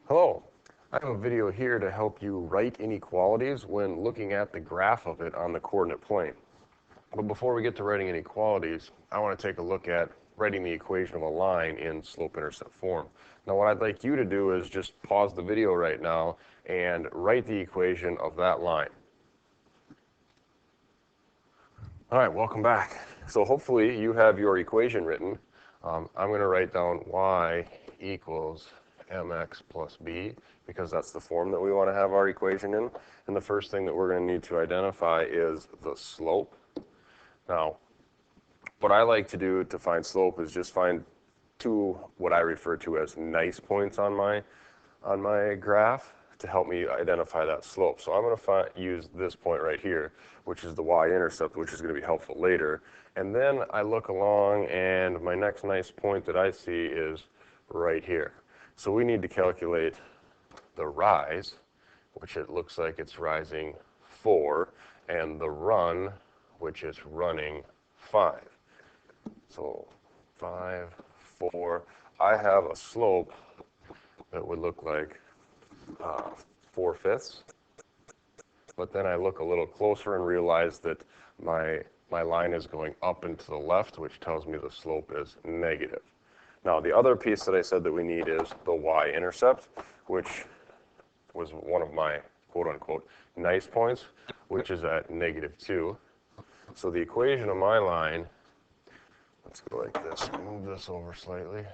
Hello, I have a video here to help you write inequalities when looking at the graph of it on the coordinate plane. But before we get to writing inequalities, I want to take a look at writing the equation of a line in slope-intercept form. Now what I'd like you to do is just pause the video right now and write the equation of that line. All right, welcome back. So hopefully you have your equation written. I'm going to write down y equals mx plus b because that's the form that we want to have our equation in. And the first thing that we're going to need to identify is the slope. Now, what I like to do to find slope is just find two what I refer to as nice points on my graph to help me identify that slope. So I'm going to use this point right here, which is the y-intercept, which is going to be helpful later. And then I look along, and my next nice point that I see is right here. So we need to calculate the rise, which it looks like it's rising 4, and the run, which is running 5. So 5, 4. I have a slope that would look like 4/5. But then I look a little closer and realize that my line is going up and to the left, which tells me the slope is negative. Now, the other piece that I said that we need is the y-intercept, which was one of my quote-unquote nice points, which is at -2. So the equation of my line, let's go like this, move this over slightly,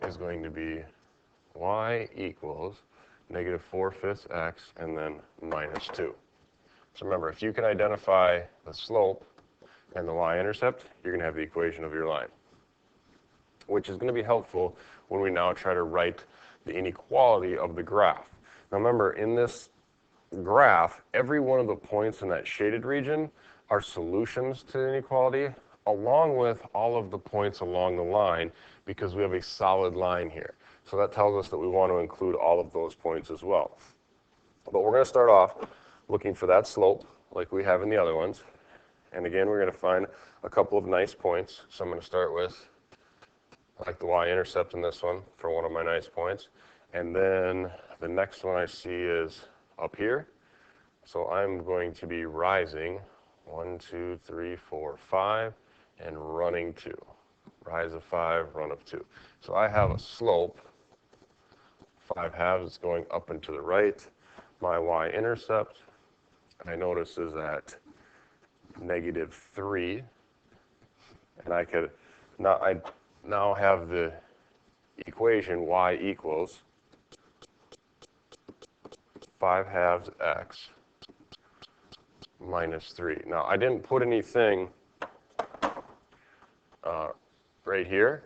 is going to be y equals -4/5 x and then -2. So remember, if you can identify the slope and the y-intercept, you're going to have the equation of your line, which is going to be helpful when we now try to write the inequality of the graph. Now remember, in this graph, every one of the points in that shaded region are solutions to the inequality, along with all of the points along the line, because we have a solid line here. So that tells us that we want to include all of those points as well. But we're going to start off looking for that slope, like we have in the other ones. And again, we're going to find a couple of nice points. So I'm going to start with, like the y-intercept in this one for one of my nice points. And then the next one I see is up here. So I'm going to be rising 1, 2, 3, 4, 5, and running 2. Rise of 5, run of 2. So I have a slope, 5/2, it's going up and to the right. My y-intercept, I notice, is at -3. And I now have the equation y equals 5/2 x -3. Now, I didn't put anything right here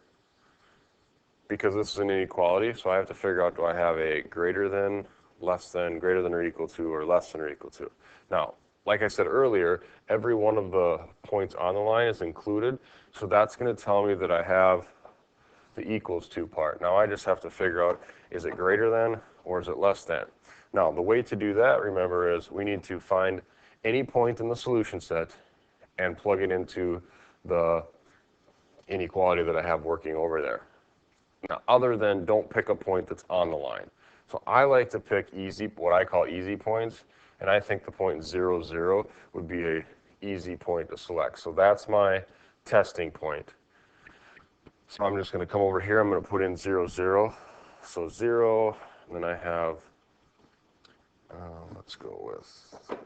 because this is an inequality, so I have to figure out, do I have a greater than, less than, greater than or equal to, or less than or equal to. Now, like I said earlier, every one of the points on the line is included, so that's going to tell me that I have the equals to part. Now I just have to figure out, is it greater than or is it less than? Now the way to do that, remember, is we need to find any point in the solution set and plug it into the inequality that I have working over there. Now, other than don't pick a point that's on the line. So I like to pick easy, what I call easy points, and I think the point 0, 0 would be a easy point to select. So that's my testing point. So I'm just going to come over here, I'm going to put in 0, 0. So 0, and then I have, let's go with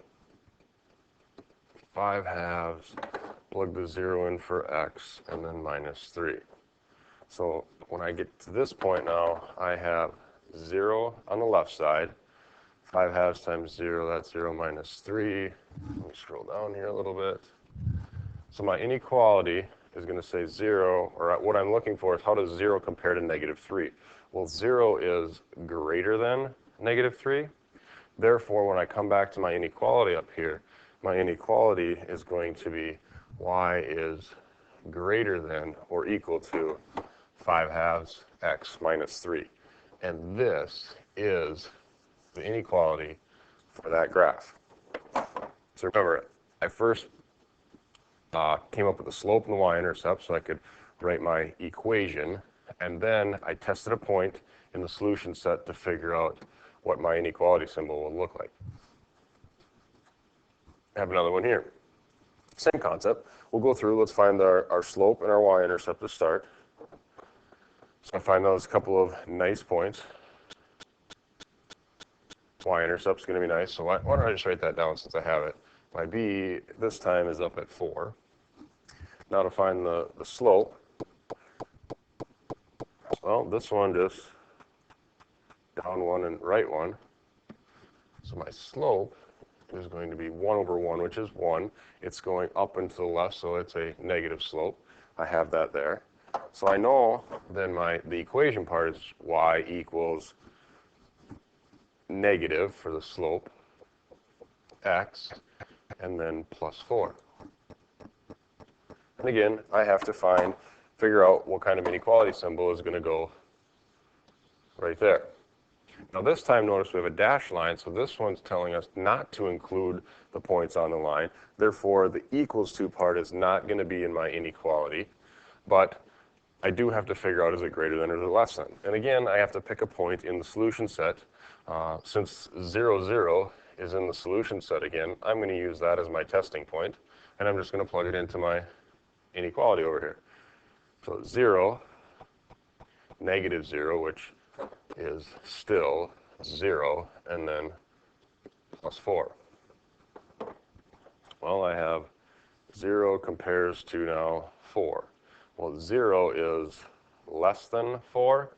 5/2, plug the 0 in for x, and then -3. So when I get to this point now, I have 0 on the left side, 5/2 times 0, that's 0 minus 3. Let me scroll down here a little bit. So my inequality is going to say 0, or what I'm looking for is how does 0 compare to -3? Well, 0 is greater than -3. Therefore, when I come back to my inequality up here, my inequality is going to be y is greater than or equal to 5/2 x minus 3. And this is the inequality for that graph. So remember, I first came up with the slope and the y-intercept so I could write my equation and then I tested a point in the solution set to figure out what my inequality symbol would look like. I have another one here. Same concept. We'll go through, let's find our slope and our y-intercept to start. So I find those couple of nice points. Y-intercept's going to be nice, so why don't I just write that down since I have it. My b this time is up at 4. Now to find the slope, well, this one just down 1 and right 1. So my slope is going to be 1 over 1, which is 1. It's going up and to the left, so it's a negative slope. I have that there. So I know then the equation part is y equals negative for the slope, x, and then plus 4. And again, I have to figure out what kind of inequality symbol is going to go right there. Now this time, notice we have a dashed line, so this one's telling us not to include the points on the line. Therefore, the equals to part is not going to be in my inequality, but I do have to figure out is it greater than or is it less than. And again, I have to pick a point in the solution set. Since 0, 0 is in the solution set again, I'm going to use that as my testing point, and I'm just going to plug it into my inequality over here. So 0, negative 0, which is still 0, and then plus 4. Well, I have 0 compares to now 4. Well, 0 is less than 4,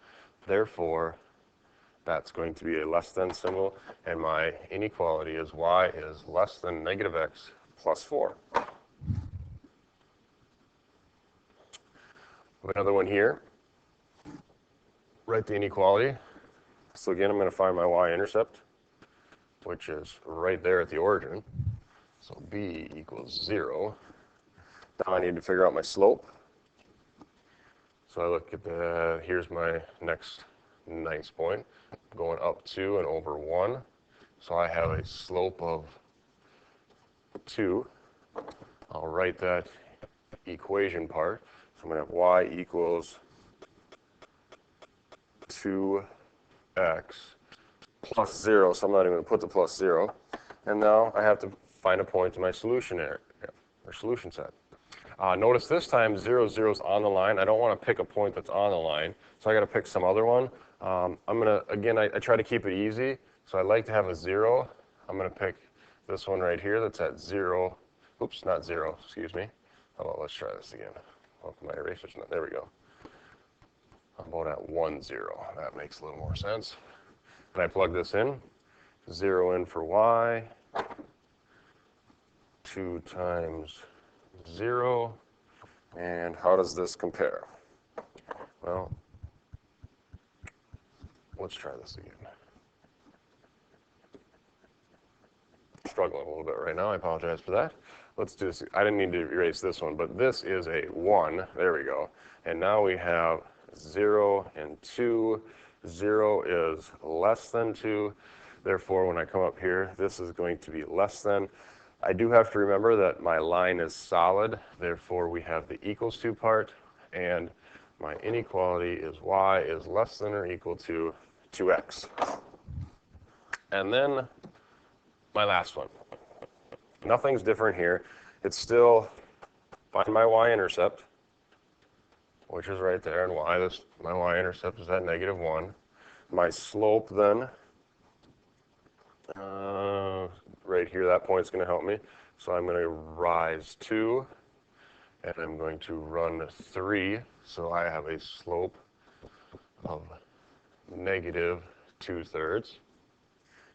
therefore that's going to be a less than symbol, and my inequality is y is less than negative x plus 4. Another one here. Write the inequality. So again, I'm going to find my y-intercept, which is right there at the origin. So b equals 0. Now I need to figure out my slope. So I look at here's my next nice point, going up 2 and over 1. So I have a slope of 2. I'll write that equation part. So I'm going to have y equals 2x plus 0, so I'm not even going to put the plus 0. And now I have to find a point in my solution area, or solution set. Notice this time 0, 0 is on the line. I don't want to pick a point that's on the line, so I got to pick some other one. I'm going to, again, I try to keep it easy, so I like to have a 0. I'm going to pick this one right here that's at 0. Oops, not 0, excuse me. How about let's try this again. Oh, my eraser's not, there we go. How about at 1, 0? That makes a little more sense. And I plug this in, 0 in for y, 2 times 0, and how does this compare? Well, let's try this again. Struggling a little bit right now, I apologize for that. Let's do this. I didn't need to erase this one, but this is a 1, there we go. And now we have 0 and 2. 0 is less than 2. Therefore, when I come up here, this is going to be less than. I do have to remember that my line is solid. Therefore, we have the equals to part. And my inequality is y is less than or equal to 2x. And then my last one. Nothing's different here. It's still find my y-intercept, which is right there, and my y-intercept is at negative 1. My slope then, right here, that point's going to help me. So I'm going to rise 2, and I'm going to run 3. So I have a slope of negative 2/3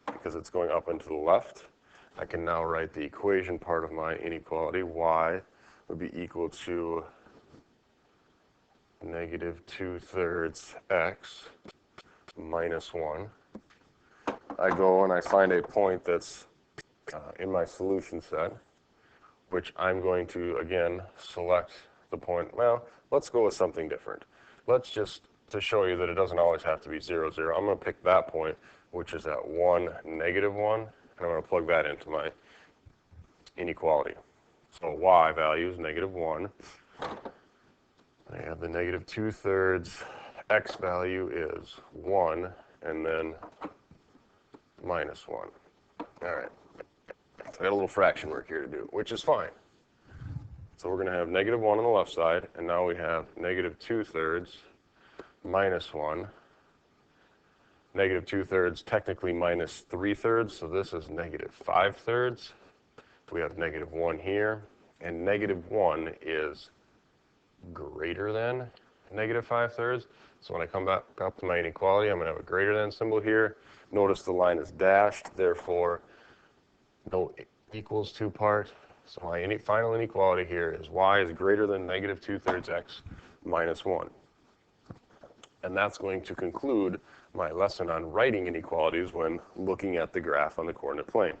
because it's going up and to the left. I can now write the equation part of my inequality. Y would be equal to negative 2/3 x minus 1. I go and I find a point that's in my solution set, which I'm going to, again, select the point. Well, let's go with something different. Let's just, to show you that it doesn't always have to be 0, 0, I'm going to pick that point, which is at 1, negative 1, and I'm going to plug that into my inequality. So y value is negative 1. I have the negative 2/3 x value is 1 and then minus 1. All right. So I got a little fraction work here to do, which is fine. So we're going to have negative 1 on the left side, and now we have negative 2/3 minus 1. Negative 2/3 technically minus 3/3, so this is negative 5/3. We have negative 1 here, and negative 1 is greater than negative 5/3. So when I come back up to my inequality, I'm going to have a greater than symbol here. Notice the line is dashed, therefore no equals to part. So my final inequality here is y is greater than negative 2/3 x minus 1. And that's going to conclude my lesson on writing inequalities when looking at the graph on the coordinate plane.